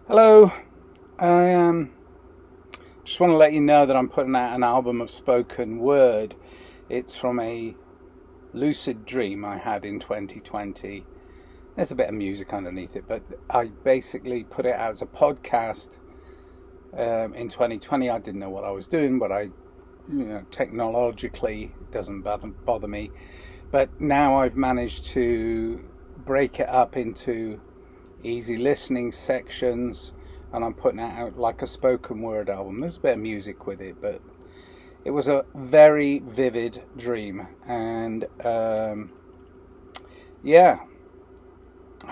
Hello, I just want to let you know that I'm putting out an album of spoken word. It's from a lucid dream I had in 2020. There's a bit of music underneath it, but I basically put it out as a podcast in 2020. I didn't know what I was doing, but technologically it doesn't bother me. But now I've managed to break it up into easy listening sections, and I'm putting it out like a spoken word album. There's a bit of music with it, but it was a very vivid dream, and I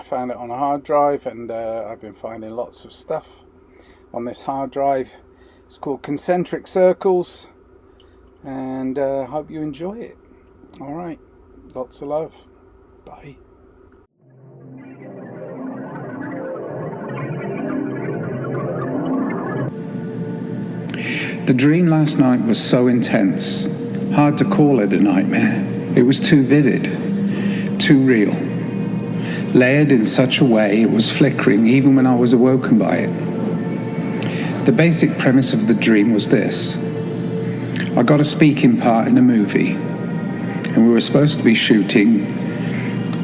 found it on a hard drive, and I've been finding lots of stuff on this hard drive. It's called Concentric Circles, and I hope you enjoy it. Alright, lots of love. Bye. The dream last night was so intense, hard to call it a nightmare. It was too vivid, too real. Layered in such a way it was flickering even when I was awoken by it. The basic premise of the dream was this. I got a speaking part in a movie, and we were supposed to be shooting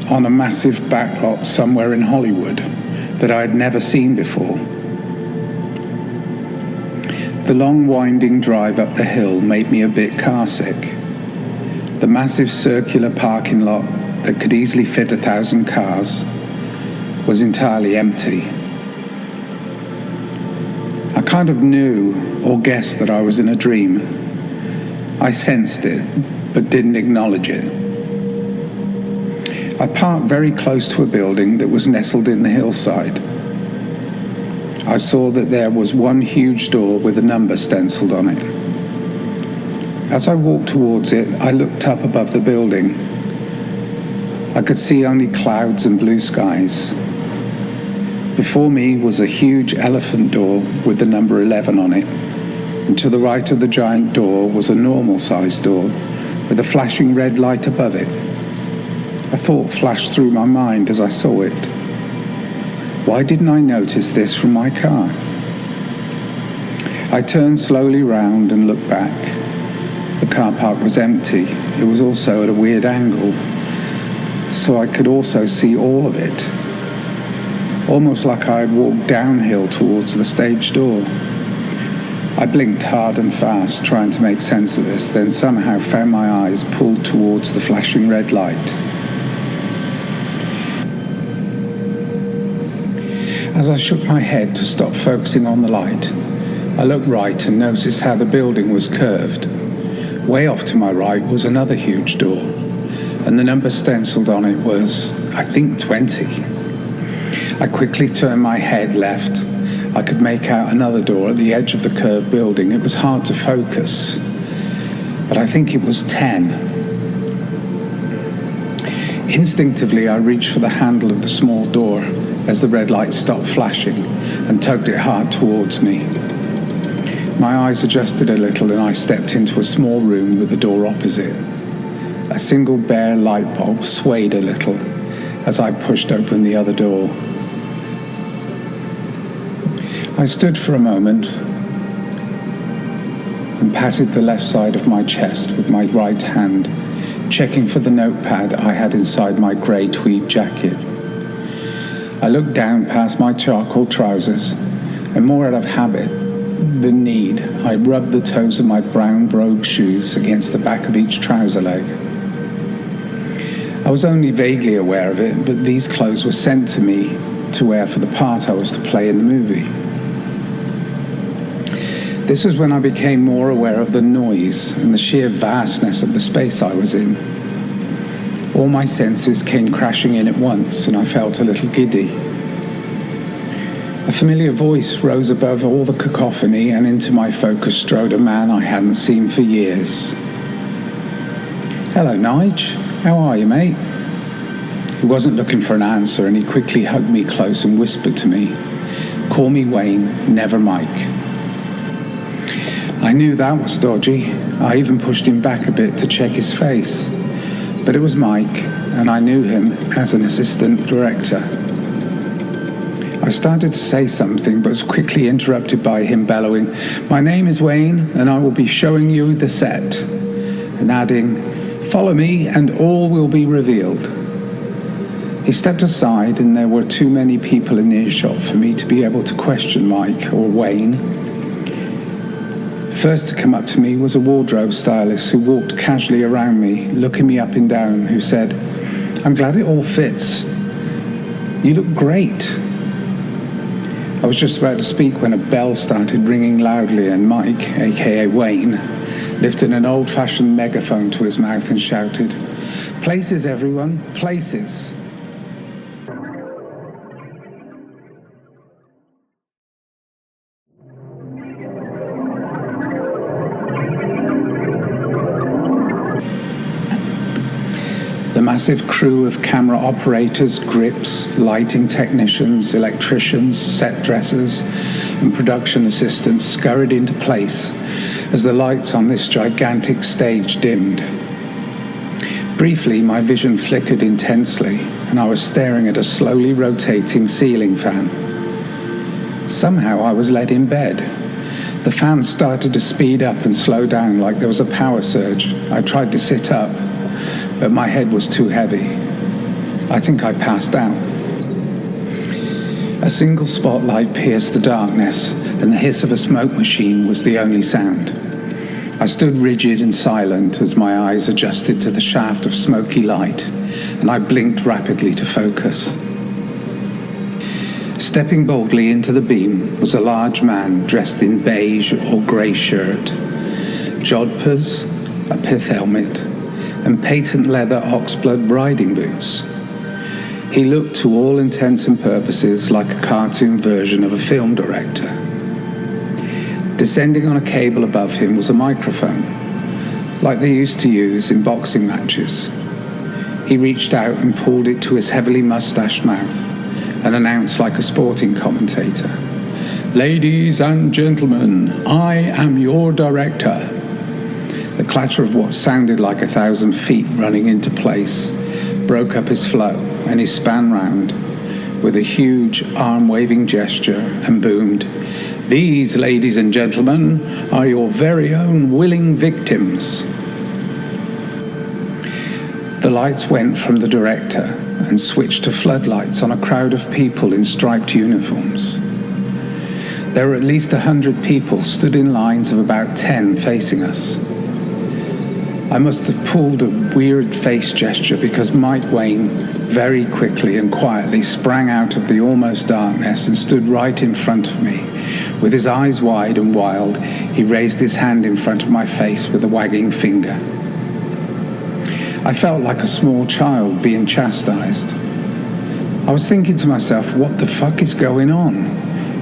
on a massive backlot somewhere in Hollywood that I had never seen before. The long winding drive up the hill made me a bit car sick. The massive circular parking lot that could easily fit 1,000 cars was entirely empty. I kind of knew or guessed that I was in a dream. I sensed it, but didn't acknowledge it. I parked very close to a building that was nestled in the hillside. I saw that there was one huge door with a number stenciled on it. As I walked towards it, I looked up above the building. I could see only clouds and blue skies. Before me was a huge elephant door with the number 11 on it, and to the right of the giant door was a normal-sized door with a flashing red light above it. A thought flashed through my mind as I saw it. Why didn't I notice this from my car? I turned slowly round and looked back. The car park was empty. It was also at a weird angle, so I could also see all of it. Almost like I had walked downhill towards the stage door. I blinked hard and fast, trying to make sense of this, then somehow found my eyes pulled towards the flashing red light. As I shook my head to stop focusing on the light, I looked right and noticed how the building was curved. Way off to my right was another huge door, and the number stenciled on it was, I think, 20. I quickly turned my head left. I could make out another door at the edge of the curved building. It was hard to focus, but I think it was 10. Instinctively, I reached for the handle of the small door as the red light stopped flashing and tugged it hard towards me. My eyes adjusted a little and I stepped into a small room with the door opposite. A single bare light bulb swayed a little as I pushed open the other door. I stood for a moment and patted the left side of my chest with my right hand, checking for the notepad I had inside my grey tweed jacket. I looked down past my charcoal trousers, and more out of habit than need, I rubbed the toes of my brown brogue shoes against the back of each trouser leg. I was only vaguely aware of it, but these clothes were sent to me to wear for the part I was to play in the movie. This was when I became more aware of the noise and the sheer vastness of the space I was in. All my senses came crashing in at once, and I felt a little giddy. A familiar voice rose above all the cacophony, and into my focus strode a man I hadn't seen for years. "Hello, Nige. How are you, mate?" He wasn't looking for an answer, and he quickly hugged me close and whispered to me, "Call me Wayne, never Mike." I knew that was dodgy. I even pushed him back a bit to check his face. But it was Mike, and I knew him as an assistant director. I started to say something, but was quickly interrupted by him bellowing, "My name is Wayne, and I will be showing you the set," and adding, "Follow me, and all will be revealed." He stepped aside, and there were too many people in earshot for me to be able to question Mike or Wayne. First to come up to me was a wardrobe stylist who walked casually around me, looking me up and down, who said, "I'm glad it all fits. You look great." I was just about to speak when a bell started ringing loudly, and Mike, aka Wayne, lifted an old-fashioned megaphone to his mouth and shouted, "Places, everyone, places." The massive crew of camera operators, grips, lighting technicians, electricians, set dressers, and production assistants scurried into place as the lights on this gigantic stage dimmed. Briefly, my vision flickered intensely, and I was staring at a slowly rotating ceiling fan. Somehow I was led in bed. The fan started to speed up and slow down like there was a power surge. I tried to sit up, but my head was too heavy. I think I passed out. A single spotlight pierced the darkness, and the hiss of a smoke machine was the only sound. I stood rigid and silent as my eyes adjusted to the shaft of smoky light, and I blinked rapidly to focus. Stepping boldly into the beam was a large man dressed in beige or grey shirt, jodhpurs, a pith helmet, and patent leather oxblood riding boots. He looked to all intents and purposes like a cartoon version of a film director. Descending on a cable above him was a microphone, like they used to use in boxing matches. He reached out and pulled it to his heavily mustached mouth and announced like a sporting commentator, "Ladies and gentlemen, I am your director." The clatter of what sounded like 1,000 feet running into place broke up his flow, and he span round with a huge arm-waving gesture and boomed, "These, ladies and gentlemen, are your very own willing victims." The lights went from the director and switched to floodlights on a crowd of people in striped uniforms. There were at least 100 people stood in lines of about 10 facing us. I must have pulled a weird face gesture because Mike Wayne very quickly and quietly sprang out of the almost darkness and stood right in front of me. With his eyes wide and wild, he raised his hand in front of my face with a wagging finger. I felt like a small child being chastised. I was thinking to myself, what the fuck is going on?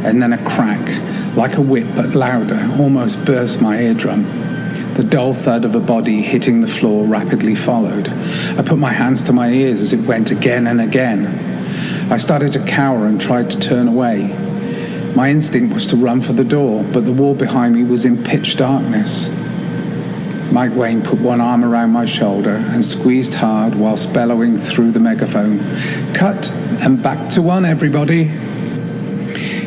And then a crack, like a whip but louder, almost burst my eardrum. The dull thud of a body hitting the floor rapidly followed. I put my hands to my ears as it went again and again. I started to cower and tried to turn away. My instinct was to run for the door, but the wall behind me was in pitch darkness. Mike Wayne put one arm around my shoulder and squeezed hard whilst bellowing through the megaphone, "Cut and back to one, everybody."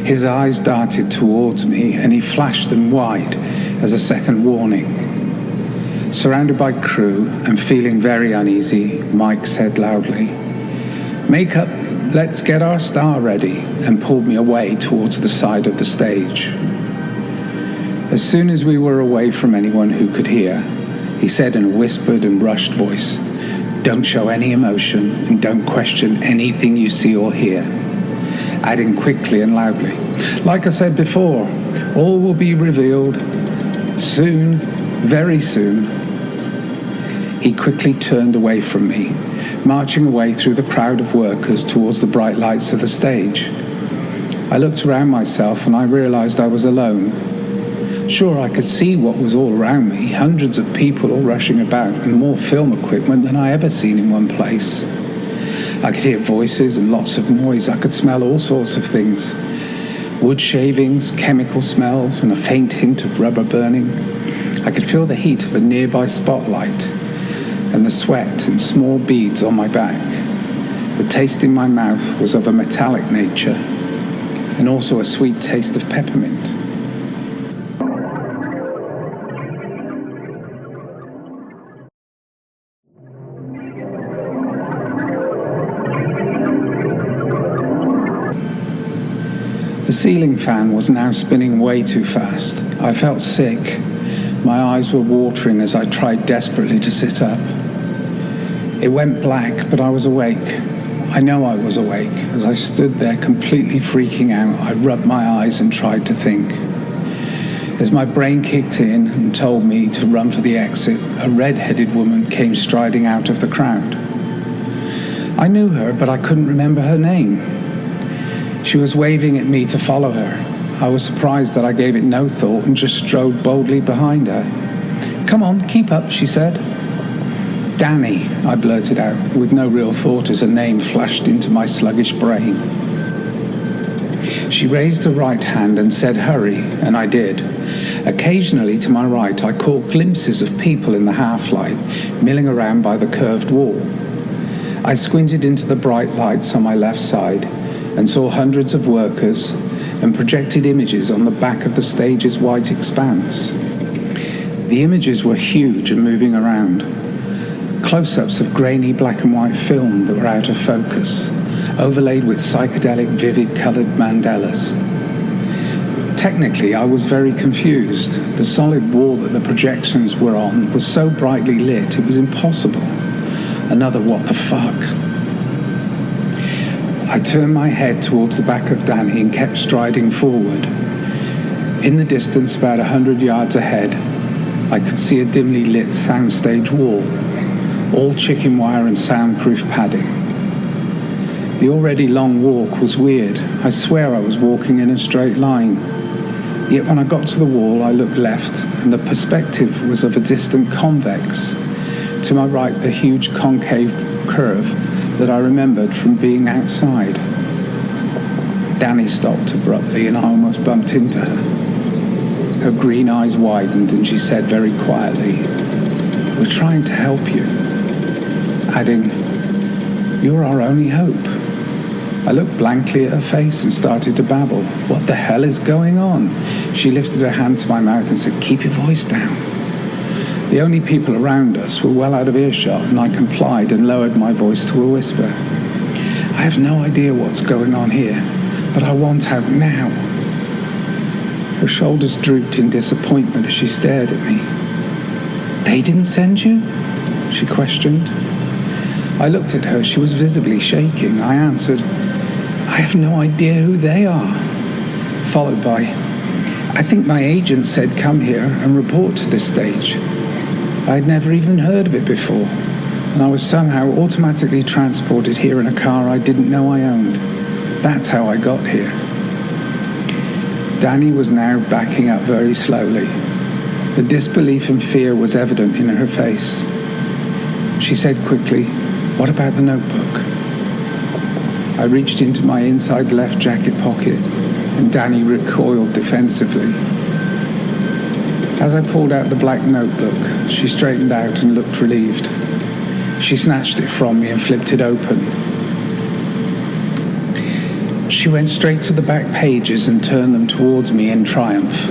His eyes darted towards me and he flashed them wide as a second warning. Surrounded by crew and feeling very uneasy, Mike said loudly, "Make up, let's get our star ready," and pulled me away towards the side of the stage. As soon as we were away from anyone who could hear, he said in a whispered and rushed voice, "Don't show any emotion and don't question anything you see or hear," adding quickly and loudly, "Like I said before, all will be revealed soon, very soon." He quickly turned away from me, marching away through the crowd of workers towards the bright lights of the stage. I looked around myself and I realized I was alone. Sure, I could see what was all around me, hundreds of people all rushing about and more film equipment than I ever seen in one place. I could hear voices and lots of noise. I could smell all sorts of things. Wood shavings, chemical smells, and a faint hint of rubber burning. I could feel the heat of a nearby spotlight and the sweat and small beads on my back. The taste in my mouth was of a metallic nature. and also a sweet taste of peppermint. The ceiling fan was now spinning way too fast. I felt sick. My eyes were watering as I tried desperately to sit up. It went black, but I was awake. I know I was awake. As I stood there completely freaking out, I rubbed my eyes and tried to think. As my brain kicked in and told me to run for the exit, a red-headed woman came striding out of the crowd. I knew her, but I couldn't remember her name. She was waving at me to follow her. I was surprised that I gave it no thought and just strode boldly behind her. "Come on, keep up," she said. "Danny," I blurted out, with no real thought as a name flashed into my sluggish brain. She raised her right hand and said, "Hurry," and I did. Occasionally to my right, I caught glimpses of people in the half-light, milling around by the curved wall. I squinted into the bright lights on my left side and saw hundreds of workers and projected images on the back of the stage's white expanse. The images were huge and moving around. Close-ups of grainy black and white film that were out of focus, overlaid with psychedelic vivid coloured mandalas. Technically, I was very confused. The solid wall that the projections were on was so brightly lit, it was impossible. Another what the fuck. I turned my head towards the back of Danny and kept striding forward. In the distance, about 100 yards ahead, I could see a dimly lit soundstage wall, all chicken wire and soundproof padding. The already long walk was weird. I swear I was walking in a straight line. Yet when I got to the wall, I looked left, and the perspective was of a distant convex. To my right, the huge concave curve that I remembered from being outside. Danny stopped abruptly and I almost bumped into her. Her green eyes widened and she said very quietly, "We're trying to help you," adding, "You're our only hope." I looked blankly at her face and started to babble. "What the hell is going on?" She lifted her hand to my mouth and said, "Keep your voice down." The only people around us were well out of earshot, and I complied and lowered my voice to a whisper. "I have no idea what's going on here, but I want out now." Her shoulders drooped in disappointment as she stared at me. "They didn't send you?" she questioned. I looked at her. She was visibly shaking. I answered, "I have no idea who they are," followed by, "I think my agent said come here and report to this stage." I had never even heard of it before, and I was somehow automatically transported here in a car I didn't know I owned. That's how I got here. Danny was now backing up very slowly. The disbelief and fear was evident in her face. She said quickly, "What about the notebook?" I reached into my inside left jacket pocket, and Danny recoiled defensively. As I pulled out the black notebook, she straightened out and looked relieved. She snatched it from me and flipped it open. She went straight to the back pages and turned them towards me in triumph.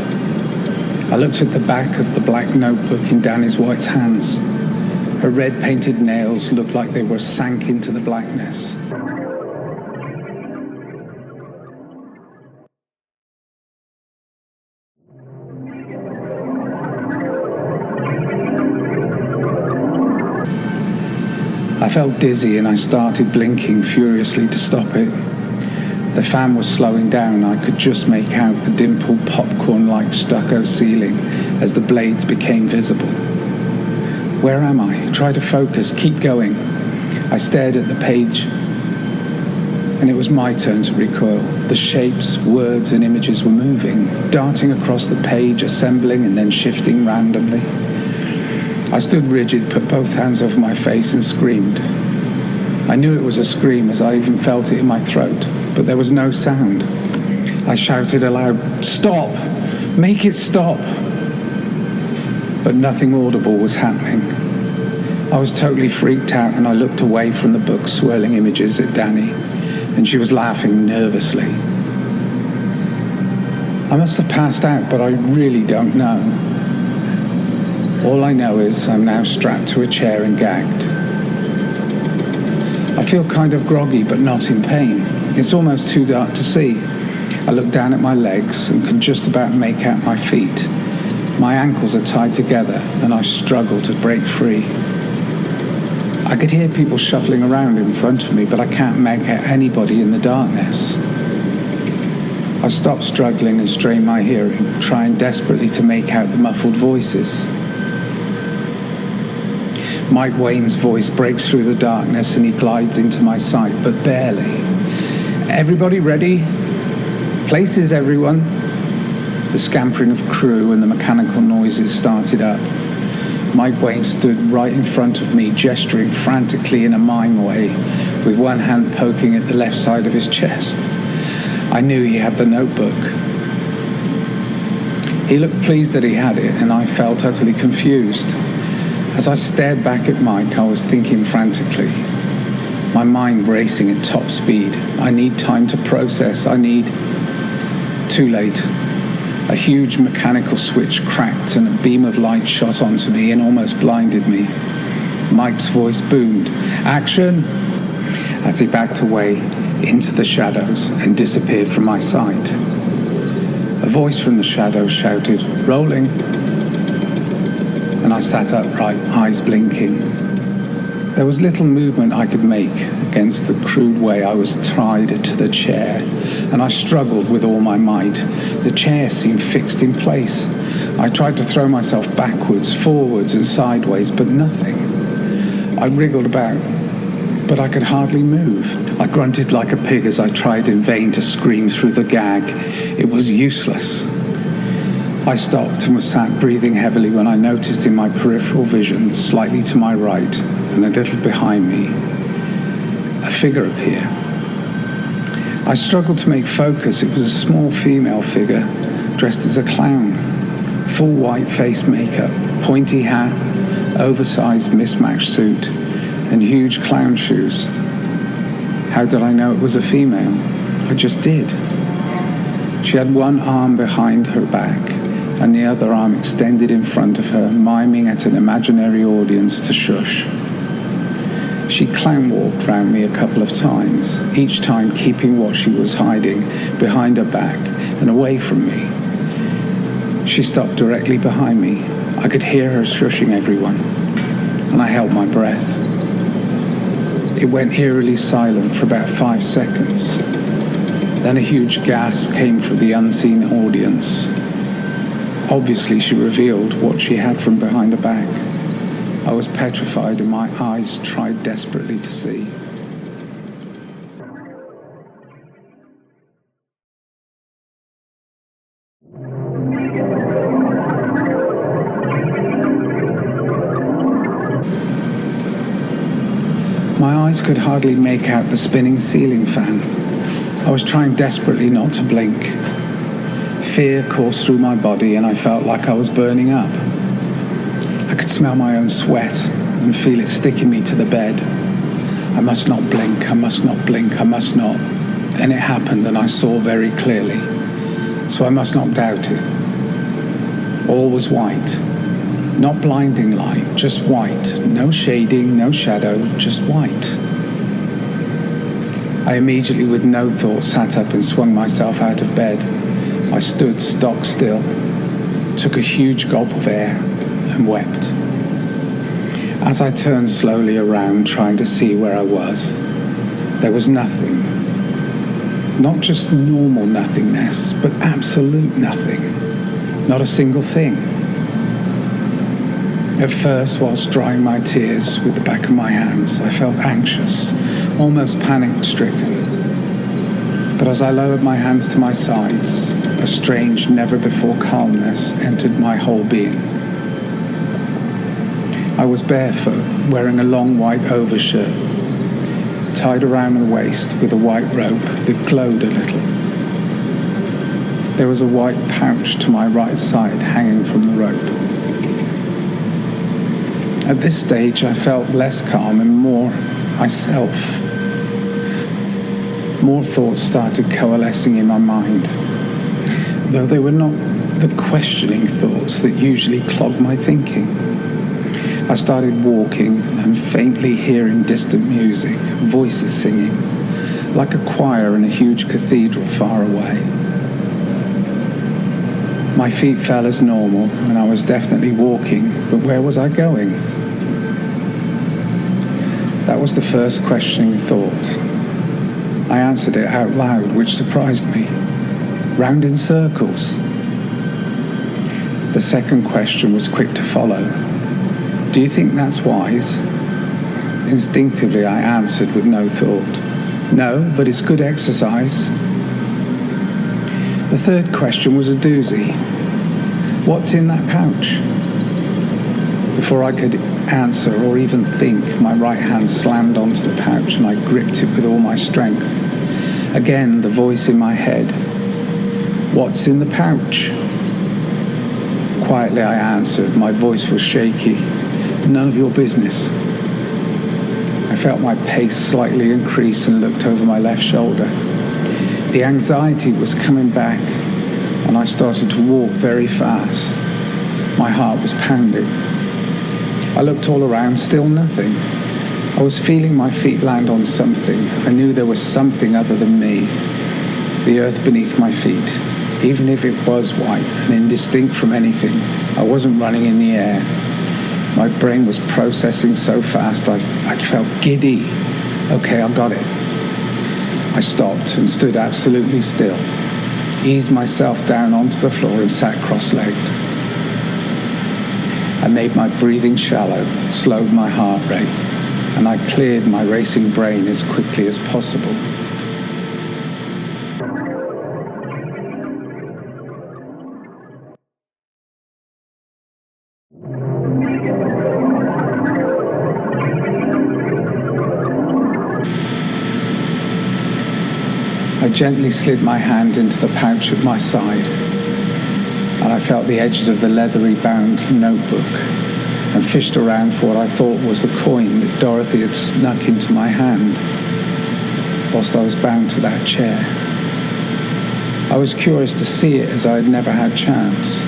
I looked at the back of the black notebook in Danny's white hands. Her red-painted nails looked like they were sank into the blackness. I felt dizzy and I started blinking furiously to stop it. The fan was slowing down. I could just make out the dimpled popcorn-like stucco ceiling as the blades became visible. Where am I? Try to focus. Keep going. I stared at the page, and it was my turn to recoil. The shapes, words, and images were moving, darting across the page, assembling and then shifting randomly. I stood rigid, put both hands over my face and screamed. I knew it was a scream as I even felt it in my throat, but there was no sound. I shouted aloud, "Stop! Make it stop!" But nothing audible was happening. I was totally freaked out and I looked away from the book's swirling images at Danny, and she was laughing nervously. I must have passed out, but I really don't know. All I know is I'm now strapped to a chair and gagged. I feel kind of groggy, but not in pain. It's almost too dark to see. I look down at my legs and can just about make out my feet. My ankles are tied together and I struggle to break free. I could hear people shuffling around in front of me, but I can't make out anybody in the darkness. I stop struggling and strain my hearing, trying desperately to make out the muffled voices. Mike Wayne's voice breaks through the darkness and he glides into my sight, but barely. Everybody ready? Places, everyone. The scampering of crew and the mechanical noises started up. Mike Wayne stood right in front of me, gesturing frantically in a mime way, with one hand poking at the left side of his chest. I knew he had the notebook. He looked pleased that he had it, and I felt utterly confused. As I stared back at Mike, I was thinking frantically, my mind racing at top speed. I need time to process. Too late. A huge mechanical switch cracked and a beam of light shot onto me and almost blinded me. Mike's voice boomed, "Action!" as he backed away into the shadows and disappeared from my sight. A voice from the shadows shouted, "Rolling!" And I sat upright, eyes blinking. There was little movement I could make against the crude way I was tied to the chair, and I struggled with all my might. The chair seemed fixed in place. I tried to throw myself backwards, forwards, and sideways, but nothing. I wriggled about, but I could hardly move. I grunted like a pig as I tried in vain to scream through the gag. It was useless. I stopped and was sat breathing heavily when I noticed in my peripheral vision, slightly to my right and a little behind me, a figure appear. I struggled to make focus. It was a small female figure dressed as a clown. Full white face makeup, pointy hat, oversized mismatched suit, and huge clown shoes. How did I know it was a female? I just did. She had one arm behind her back and the other arm extended in front of her, miming at an imaginary audience to shush. She clown walked round me a couple of times, each time keeping what she was hiding behind her back and away from me. She stopped directly behind me. I could hear her shushing everyone, and I held my breath. It went eerily silent for about 5 seconds. Then a huge gasp came from the unseen audience. Obviously, she revealed what she had from behind her back. I was petrified and my eyes tried desperately to see. My eyes could hardly make out the spinning ceiling fan. I was trying desperately not to blink. Fear coursed through my body and I felt like I was burning up. I could smell my own sweat and feel it sticking me to the bed. I must not blink, I must not blink, I must not. And it happened and I saw very clearly. So I must not doubt it. All was white. Not blinding light, just white. No shading, no shadow, just white. I immediately, with no thought, sat up and swung myself out of bed. I stood stock still, took a huge gulp of air, and wept. As I turned slowly around, trying to see where I was, there was nothing. Not just normal nothingness, but absolute nothing. Not a single thing. At first, whilst drying my tears with the back of my hands, I felt anxious, almost panic-stricken. But as I lowered my hands to my sides, a strange, never-before calmness entered my whole being. I was barefoot, wearing a long white overshirt, tied around the waist with a white rope that glowed a little. There was a white pouch to my right side hanging from the rope. At this stage, I felt less calm and more myself. More thoughts started coalescing in my mind. though they were not the questioning thoughts that usually clog my thinking. I started walking and faintly hearing distant music, voices singing, like a choir in a huge cathedral far away. My feet fell as normal, and I was definitely walking, but where was I going? That was the first questioning thought. I answered it out loud, which surprised me. Round in circles. The second question was quick to follow. Do you think that's wise? Instinctively, I answered with no thought. No, but it's good exercise. The third question was a doozy. What's in that pouch? Before I could answer or even think, my right hand slammed onto the pouch and I gripped it with all my strength. Again, the voice in my head. What's in the pouch? Quietly I answered. My voice was shaky. None of your business. I felt my pace slightly increase and looked over my left shoulder. The anxiety was coming back, and I started to walk very fast. My heart was pounding. I looked all around, still nothing. I was feeling my feet land on something. I knew there was something other than me. The earth beneath my feet. Even if it was white and indistinct from anything, I wasn't running in the air. My brain was processing so fast I'd felt giddy. Okay, I got it. I stopped and stood absolutely still, eased myself down onto the floor and sat cross-legged. I made my breathing shallow, slowed my heart rate, and I cleared my racing brain as quickly as possible. I gently slid my hand into the pouch at my side, and I felt the edges of the leathery bound notebook and fished around for what I thought was the coin that Dorothy had snuck into my hand whilst I was bound to that chair. I was curious to see it as I had never had chance.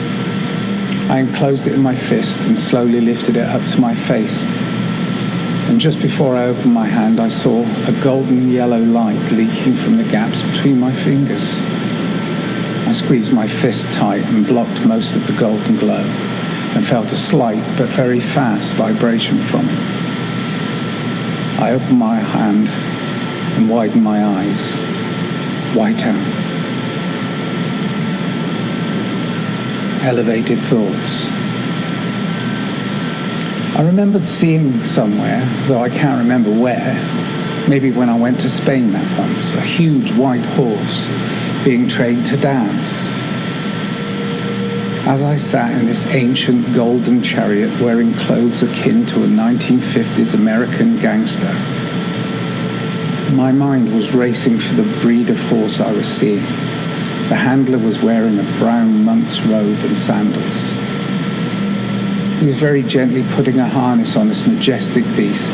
I enclosed it in my fist and slowly lifted it up to my face. And just before I opened my hand, I saw a golden yellow light leaking from the gaps between my fingers. I squeezed my fist tight and blocked most of the golden glow and felt a slight but very fast vibration from it. I opened my hand and widened my eyes. Whiteout. Elevated thoughts. I remembered seeing somewhere, though I can't remember where, maybe when I went to Spain that once, a huge white horse being trained to dance. As I sat in this ancient golden chariot wearing clothes akin to a 1950s American gangster, my mind was racing for the breed of horse I was seeing. The handler was wearing a brown monk's robe and sandals. He was very gently putting a harness on this majestic beast.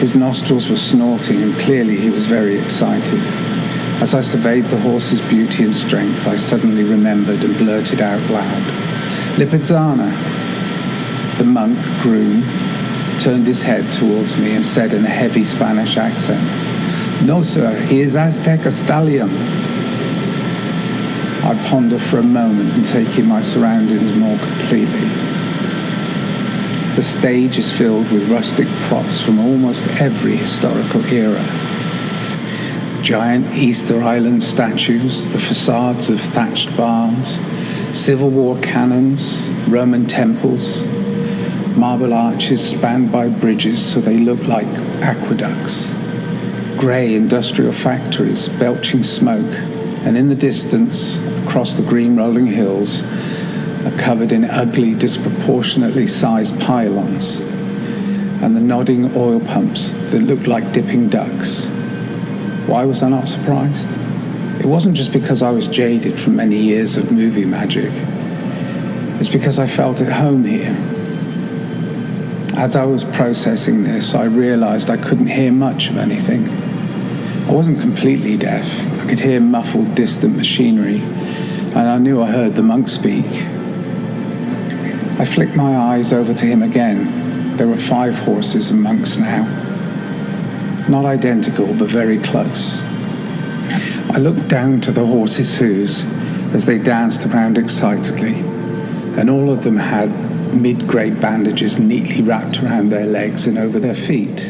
His nostrils were snorting, and clearly he was very excited. As I surveyed the horse's beauty and strength, I suddenly remembered and blurted out loud, "Lipizzana." The monk, groom, turned his head towards me and said in a heavy Spanish accent, "No, sir, he is Aztec stallion." I pondered for a moment and taking my surroundings more completely. The stage is filled with rustic props from almost every historical era. Giant Easter Island statues, the facades of thatched barns, Civil War cannons, Roman temples, marble arches spanned by bridges so they look like aqueducts, grey industrial factories belching smoke, and in the distance, across the green rolling hills, are covered in ugly, disproportionately sized pylons, and the nodding oil pumps that looked like dipping ducks. Why was I not surprised? It wasn't just because I was jaded from many years of movie magic. It's because I felt at home here. As I was processing this, I realized I couldn't hear much of anything. I wasn't completely deaf. I could hear muffled, distant machinery, and I knew I heard the monk speak. I flicked my eyes over to him again. There were 5 horses and monks now. Not identical, but very close. I looked down to the horses' hooves as they danced around excitedly, and all of them had mid-grade bandages neatly wrapped around their legs and over their feet.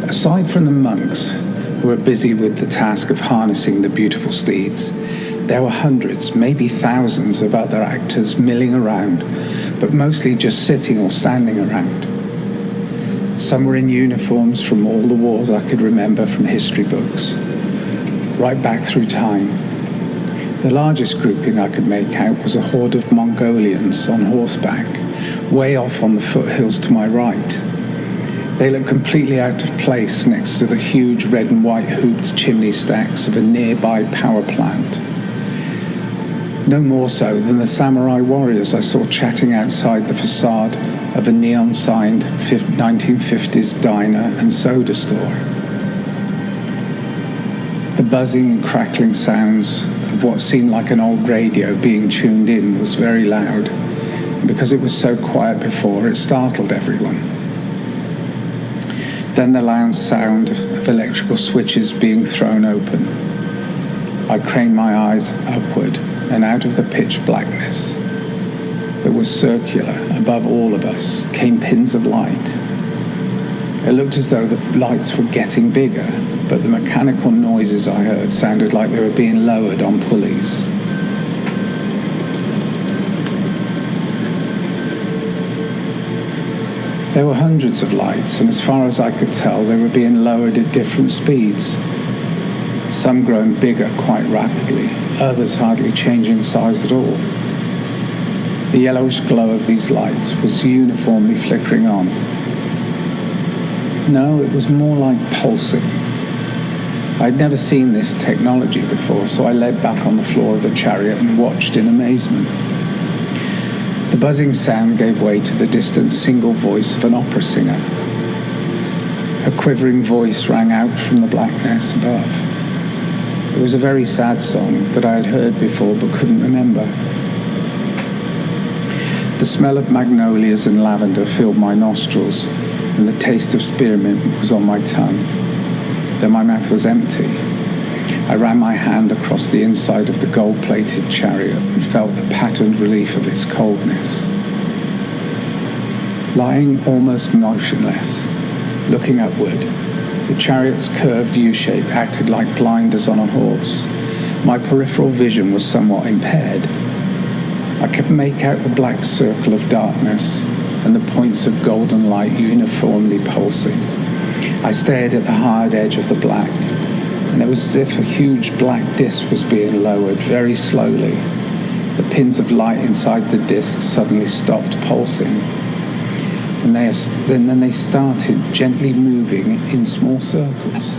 Aside from the monks, who were busy with the task of harnessing the beautiful steeds, there were hundreds, maybe thousands of other actors milling around, but mostly just sitting or standing around. Some were in uniforms from all the wars I could remember from history books, right back through time. The largest grouping I could make out was a horde of Mongolians on horseback, way off on the foothills to my right. They looked completely out of place next to the huge red and white hooped chimney stacks of a nearby power plant. No more so than the samurai warriors I saw chatting outside the facade of a neon-signed 1950s diner and soda store. The buzzing and crackling sounds of what seemed like an old radio being tuned in was very loud, and because it was so quiet before, it startled everyone. Then the loud sound of electrical switches being thrown open. I craned my eyes upward, and out of the pitch blackness that was circular above all of us came pins of light. It looked as though the lights were getting bigger, but the mechanical noises I heard sounded like they were being lowered on pulleys. There were hundreds of lights, and as far as I could tell, they were being lowered at different speeds. Some growing bigger quite rapidly, others hardly changing size at all. The yellowish glow of these lights was uniformly flickering on. No, it was more like pulsing. I'd never seen this technology before, so I lay back on the floor of the chariot and watched in amazement. The buzzing sound gave way to the distant single voice of an opera singer. Her quivering voice rang out from the blackness above. It was a very sad song that I had heard before but couldn't remember. The smell of magnolias and lavender filled my nostrils, and the taste of spearmint was on my tongue. Then my mouth was empty. I ran my hand across the inside of the gold-plated chariot and felt the patterned relief of its coldness. Lying almost motionless, looking upward, the chariot's curved U-shape acted like blinders on a horse. My peripheral vision was somewhat impaired. I could make out the black circle of darkness and the points of golden light uniformly pulsing. I stared at the hard edge of the black, and it was as if a huge black disc was being lowered very slowly. The pins of light inside the disc suddenly stopped pulsing, and then they started gently moving in small circles.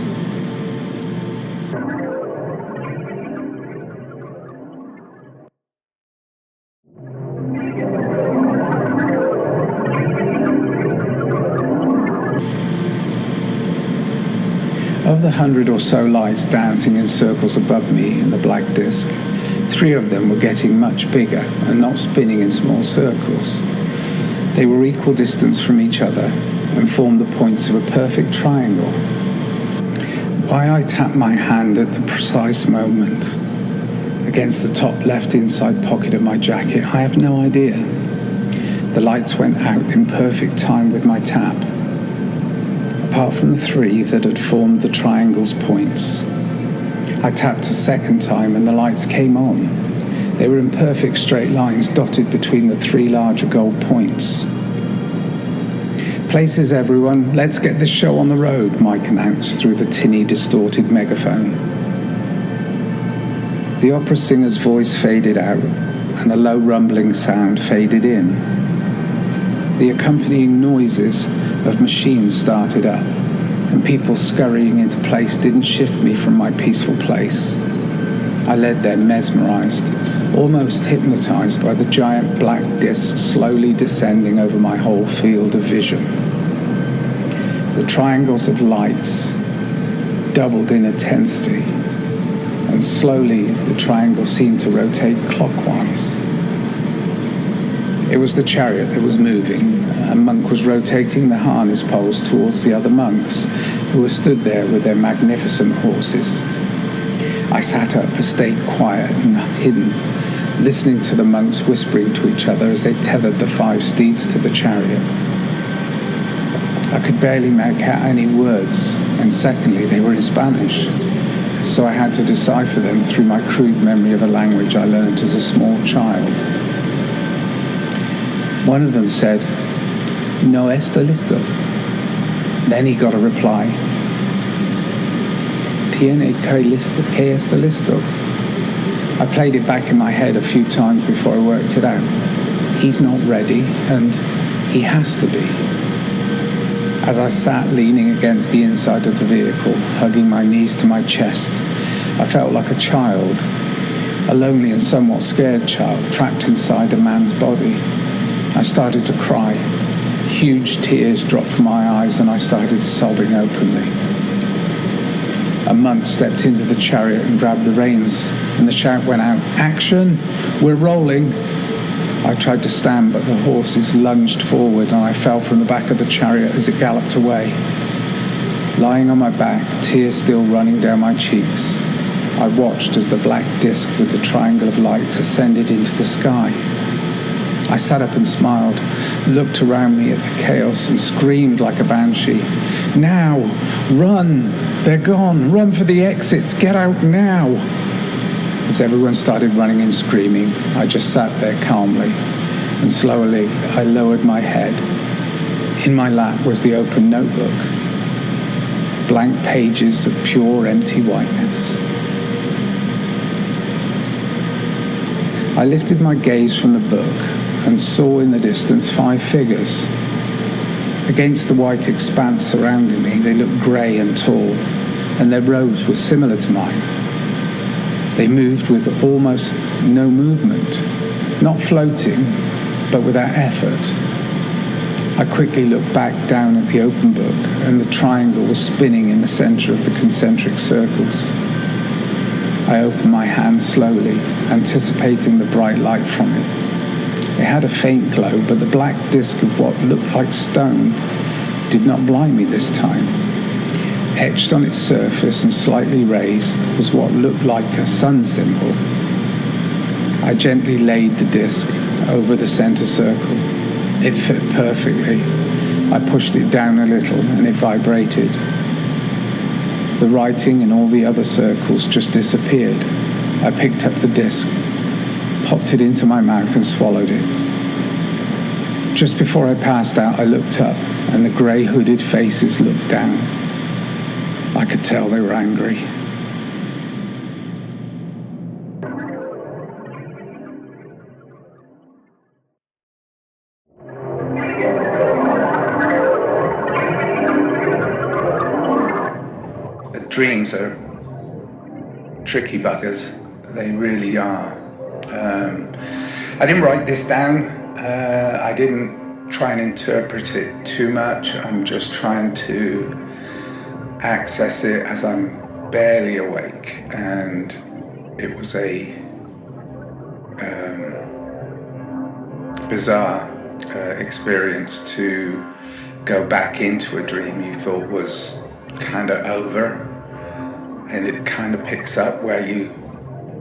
Of the 100 or so lights dancing in circles above me in the black disc, 3 of them were getting much bigger and not spinning in small circles. They were equal distance from each other and formed the points of a perfect triangle. Why I tapped my hand at the precise moment against the top left inside pocket of my jacket, I have no idea. The lights went out in perfect time with my tap. Apart from the 3 that had formed the triangle's points. I tapped a second time and the lights came on. They were in perfect straight lines dotted between the 3 larger gold points. "Places, everyone. Let's get this show on the road," Mike announced through the tinny, distorted megaphone. The opera singer's voice faded out and a low rumbling sound faded in. The accompanying noises of machines started up, and people scurrying into place didn't shift me from my peaceful place. I led there mesmerized, almost hypnotized by the giant black disc slowly descending over my whole field of vision. The triangles of lights doubled in intensity, and slowly the triangle seemed to rotate clockwise. It was the chariot that was moving. A monk was rotating the harness poles towards the other monks, who were stood there with their magnificent horses. I sat up, stayed quiet and hidden, listening to the monks whispering to each other as they tethered the 5 steeds to the chariot. I could barely make out any words, and secondly, they were in Spanish, so I had to decipher them through my crude memory of a language I learned as a small child. One of them said, "No está listo." Then he got a reply, "Tiene que está listo." I played it back in my head a few times before I worked it out. He's not ready, and he has to be. As I sat leaning against the inside of the vehicle, hugging my knees to my chest, I felt like a child, a lonely and somewhat scared child trapped inside a man's body. I started to cry. Huge tears dropped from my eyes and I started sobbing openly. A monk stepped into the chariot and grabbed the reins, and the shout went out, "Action! We're rolling!" I tried to stand, but the horses lunged forward and I fell from the back of the chariot as it galloped away. Lying on my back, tears still running down my cheeks, I watched as the black disc with the triangle of lights ascended into the sky. I sat up and smiled, looked around me at the chaos and screamed like a banshee. "Now! Run! They're gone! Run for the exits! Get out now!" As everyone started running and screaming, I just sat there calmly, and slowly I lowered my head. In my lap was the open notebook, blank pages of pure empty whiteness. I lifted my gaze from the book and saw in the distance 5 figures. Against the white expanse surrounding me, they looked grey and tall, and their robes were similar to mine. They moved with almost no movement, not floating, but without effort. I quickly looked back down at the open book, and the triangle was spinning in the center of the concentric circles. I opened my hand slowly, anticipating the bright light from it. It had a faint glow, but the black disc of what looked like stone did not blind me this time. Etched on its surface and slightly raised was what looked like a sun symbol. I gently laid the disc over the center circle. It fit perfectly. I pushed it down a little and it vibrated. The writing in all the other circles just disappeared. I picked up the disc, popped it into my mouth and swallowed it. Just before I passed out, I looked up and the grey hooded faces looked down. I could tell they were angry. Dreams are tricky buggers. They really are. I didn't write this down. I didn't try and interpret it too much. I'm just trying to access it as I'm barely awake, and it was a bizarre experience to go back into a dream you thought was kind of over, and it kind of picks up where you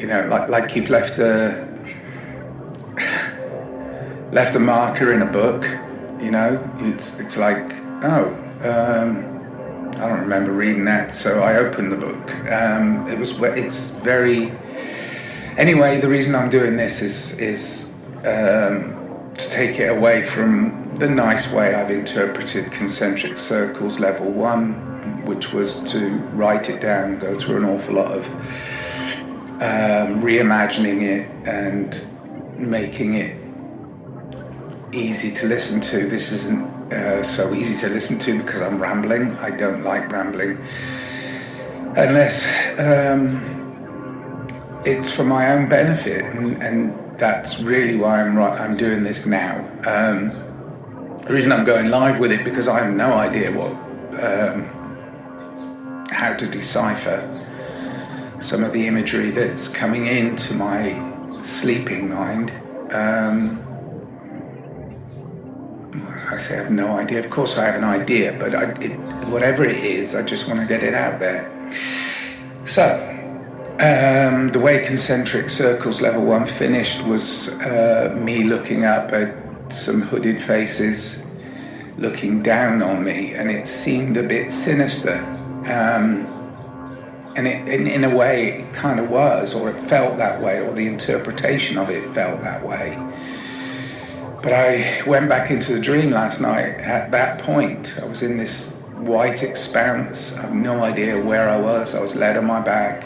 know, like you've left a marker in a book. You know, it's like, oh, I don't remember reading that, so I opened the book. It's very. Anyway, the reason I'm doing this is to take it away from the nice way I've interpreted concentric circles level 1, which was to write it down, go through an awful lot of reimagining it and making it easy to listen to. This isn't so easy to listen to because I'm rambling. I don't like rambling unless it's for my own benefit, and that's really why I'm doing this now. The reason I'm going live with it because I have no idea how to decipher some of the imagery that's coming into my sleeping mind. I say I have no idea. Of course I have an idea, but whatever it is, I just want to get it out there. So, the way Concentric Circles Level 1 finished was me looking up at some hooded faces looking down on me, and it seemed a bit sinister. And in a way, it kind of was, or it felt that way, or the interpretation of it felt that way. But I went back into the dream last night. At that point, I was in this white expanse. I have no idea where I was. I was laid on my back,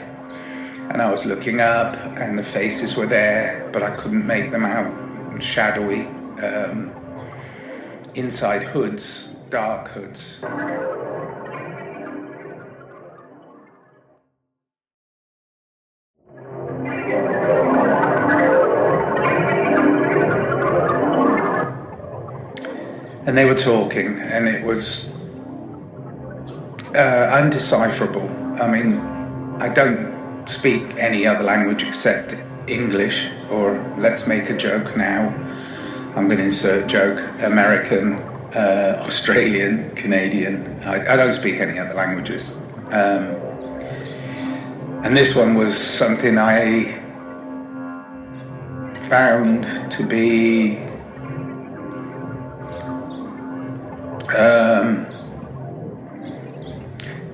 and I was looking up, and the faces were there, but I couldn't make them out. Shadowy, inside hoods, dark hoods. And they were talking, and it was undecipherable. I mean, I don't speak any other language except English, or let's make a joke now. I'm going to insert joke. American, Australian, Canadian. I don't speak any other languages. And this one was something I found to be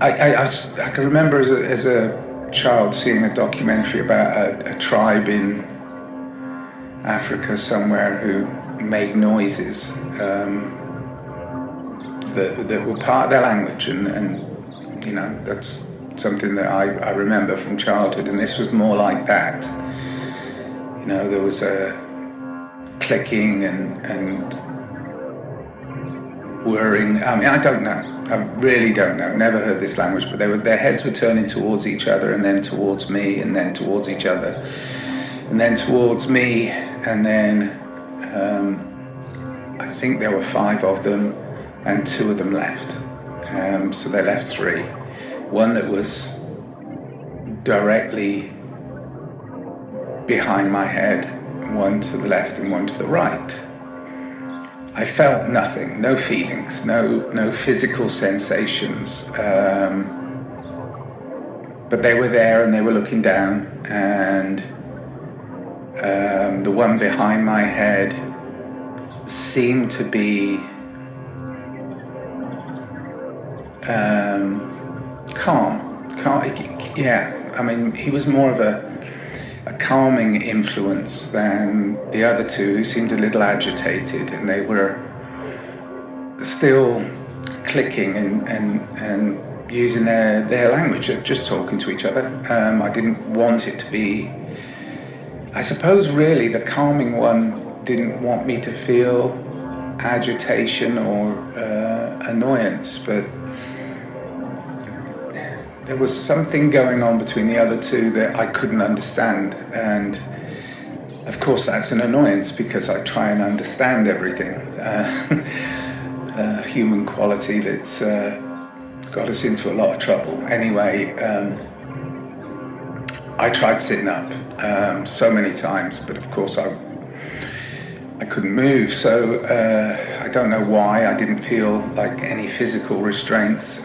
I can remember as a child seeing a documentary about a tribe in Africa somewhere who made noises that were part of their language, and you know, that's something that I remember from childhood, and this was more like that. You know, there was a clicking and whirring. I mean, I don't know. I really don't know. Never heard this language, but their heads were turning towards each other, and then towards me, and then towards each other, and then towards me, and then I think there were 5 of them, and 2 of them left. So they left 3. One that was directly behind my head, one to the left and one to the right. I felt nothing, no feelings, no physical sensations, but they were there and they were looking down, and the one behind my head seemed to be calm, yeah. I mean, he was more of a calming influence than the other 2, who seemed a little agitated, and they were still clicking and using their language, just talking to each other. I didn't want it to be, I suppose really the calming one didn't want me to feel agitation or annoyance, but there was something going on between the other 2 that I couldn't understand, and of course that's an annoyance because I try and understand everything. Human quality that's got us into a lot of trouble. Anyway, I tried sitting up so many times, but of course I couldn't move, so I don't know why. I didn't feel like any physical restraints.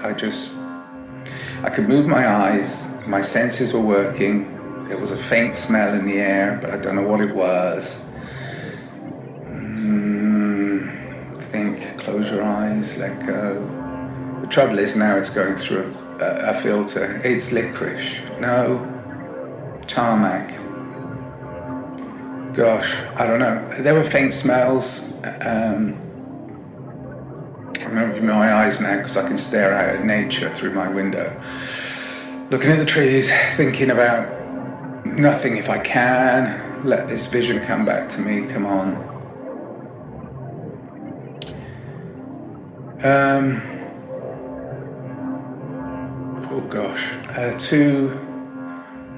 I could move my eyes, my senses were working. There was a faint smell in the air, but I don't know what it was. Think, close your eyes, let go. The trouble is now it's going through a filter. It's licorice. No. Tarmac. Gosh, I don't know. There were faint smells. I'm opening my eyes now because I can stare out at nature through my window, looking at the trees, thinking about nothing. If I can, let this vision come back to me. Come on. Oh gosh,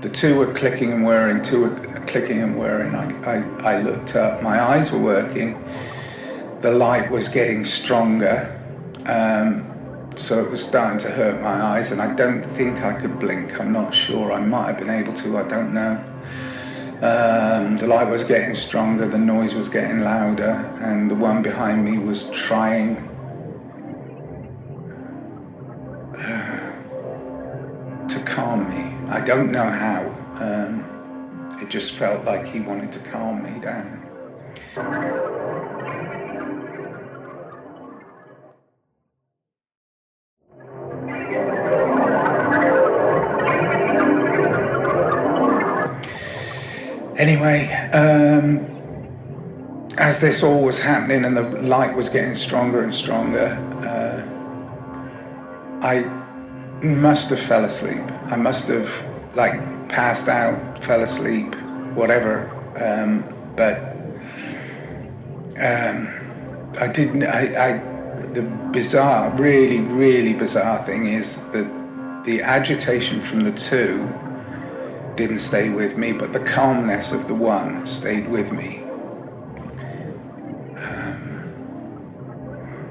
the two were clicking and whirring, I looked up, my eyes were working, the light was getting stronger, so it was starting to hurt my eyes, and I don't think I could blink. I'm not sure. I might have been able to, I don't know. The light was getting stronger, the noise was getting louder, and the one behind me was trying to calm me. I don't know how. It just felt like he wanted to calm me down. Anyway, as this all was happening and the light was getting stronger and stronger, I must have fell asleep. I must have passed out, fell asleep, whatever. I didn't. The bizarre, really, really bizarre thing is that the agitation from the two didn't stay with me, but the calmness of the one stayed with me.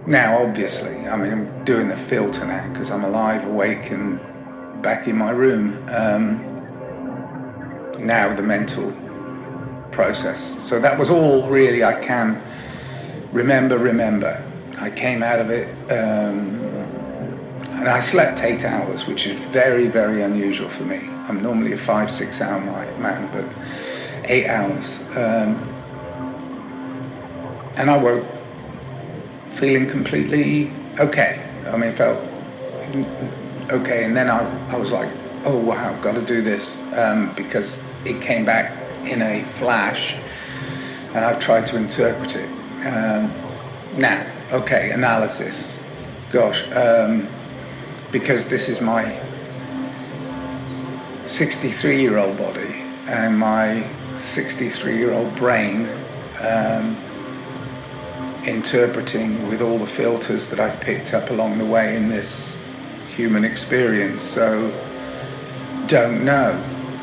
Now, obviously, I'm doing the filter now because I'm alive, awake, and back in my room. Now the mental process. So that was all really I can remember. I came out of it, and I slept 8 hours, which is very, very unusual for me. I'm normally a 5-6 hour man, but 8 hours. And I woke feeling completely okay. Felt okay. And then I was like, oh wow, got to do this, because it came back in a flash, and I've tried to interpret it. Now, okay, analysis. Gosh, because this is my 63-year-old body and my 63-year-old brain interpreting with all the filters that I've picked up along the way in this human experience. So, don't know.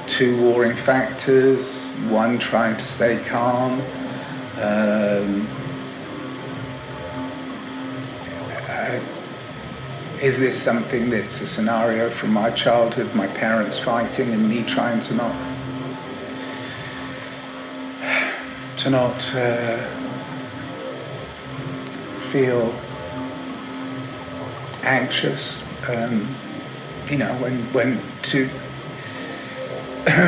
2 warring factors, 1 trying to stay calm. Is this something that's a scenario from my childhood, my parents fighting and me trying to not feel anxious?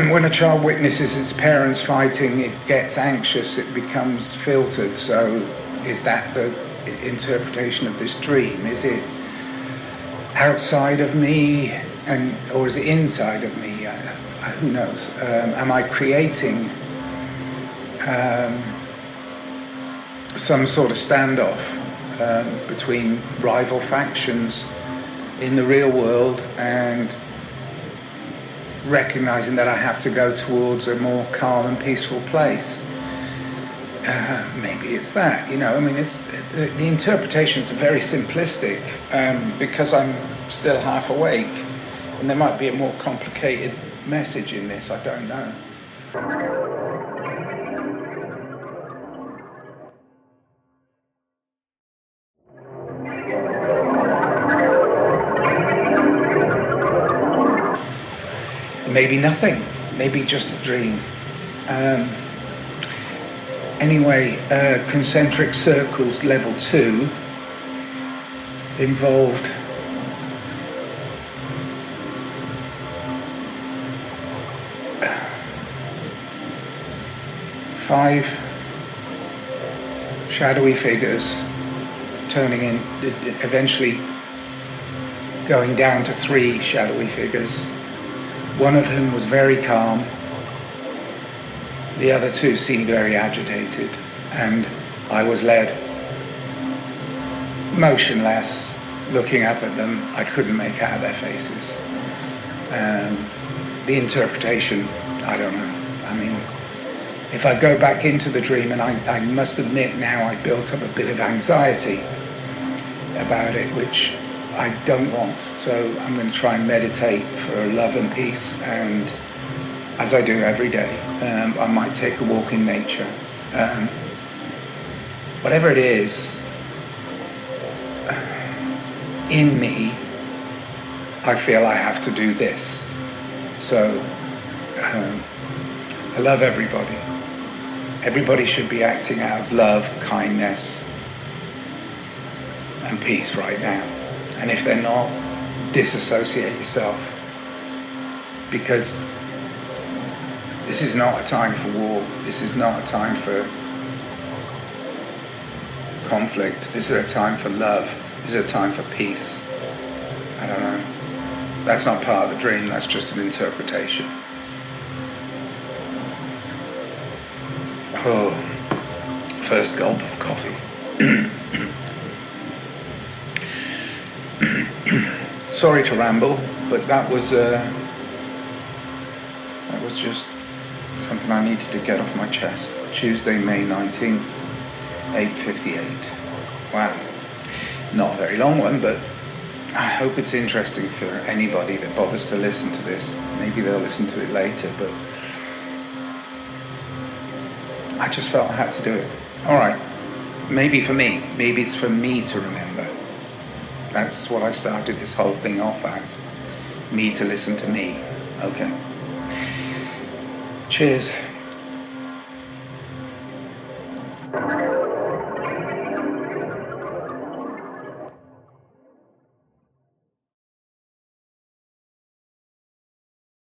When a child witnesses its parents fighting, it gets anxious, it becomes filtered. So is that the interpretation of this dream? Is it outside of me, or is it inside of me? Who knows? Am I creating some sort of standoff between rival factions in the real world, and recognizing that I have to go towards a more calm and peaceful place? Maybe it's that, it's the interpretations are very simplistic, because I'm still half awake, and there might be a more complicated message in this, I don't know. Maybe nothing, maybe just a dream. Anyway, concentric circles level 2 involved five shadowy figures turning in, eventually going down to 3 shadowy figures, one of whom was very calm. The other 2 seemed very agitated, and I was led, motionless, looking up at them. I couldn't make out their faces. The interpretation, I don't know. If I go back into the dream, and I must admit now I built up a bit of anxiety, about it, which I don't want. So I'm going to try and meditate for love and peace, and as I do every day, I might take a walk in nature. Whatever it is in me, I feel I have to do this. So I love everybody. Everybody should be acting out of love, kindness, and peace right now. And if they're not, disassociate yourself. Because this is not a time for war. This is not a time for conflict. This is a time for love. This is a time for peace. I don't know. That's not part of the dream. That's just an interpretation. Oh, first gulp of coffee. Sorry to ramble, but that was just something I needed to get off my chest. Tuesday, May 19th, 8:58. Wow, not a very long one, but I hope it's interesting for anybody that bothers to listen to this. Maybe they'll listen to it later, but I just felt I had to do it. All right, maybe for me, maybe it's for me to remember. That's what I started this whole thing off as. Me to listen to me. Okay. Cheers.